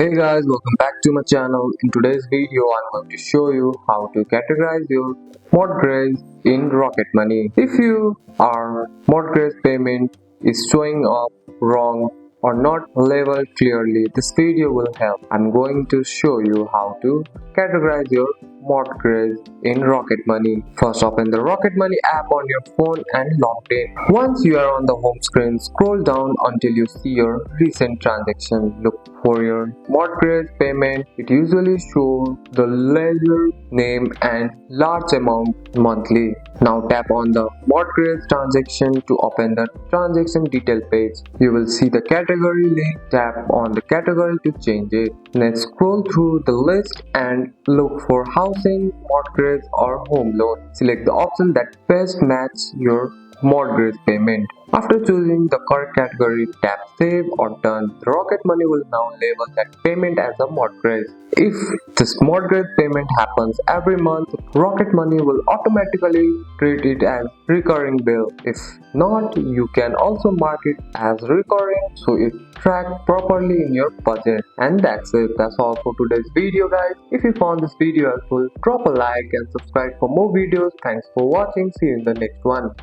Hey guys, welcome back to my channel. In today's video, I'm going to show you how to categorize your mortgage in Rocket Money. If your mortgage payment is showing up wrong or not labeled clearly, this video will help. I'm going to show you how to categorize your mortgage in Rocket Money. First, open the Rocket Money app on your phone and log in. Once you are on the home screen, scroll down until you see your recent transaction. Look for your mortgage payment. It usually shows the ledger name and large amount monthly. Now tap on the mortgage transaction to open the transaction detail page. You will see the category link. Tap on the category to change it. Next, scroll through the list and look for housing, mortgage or home loan. Select the option that best matches your mortgage payment. After choosing the correct category, tap Save or Done. The Rocket Money will now label that payment as a mortgage. If this mortgage payment happens every month, Rocket Money will automatically treat it as recurring bill. If not, you can also mark it as recurring so it tracks properly in your budget. And that's it. That's all for today's video, guys. If you found this video helpful, drop a like and subscribe for more videos. Thanks for watching. See you in the next one.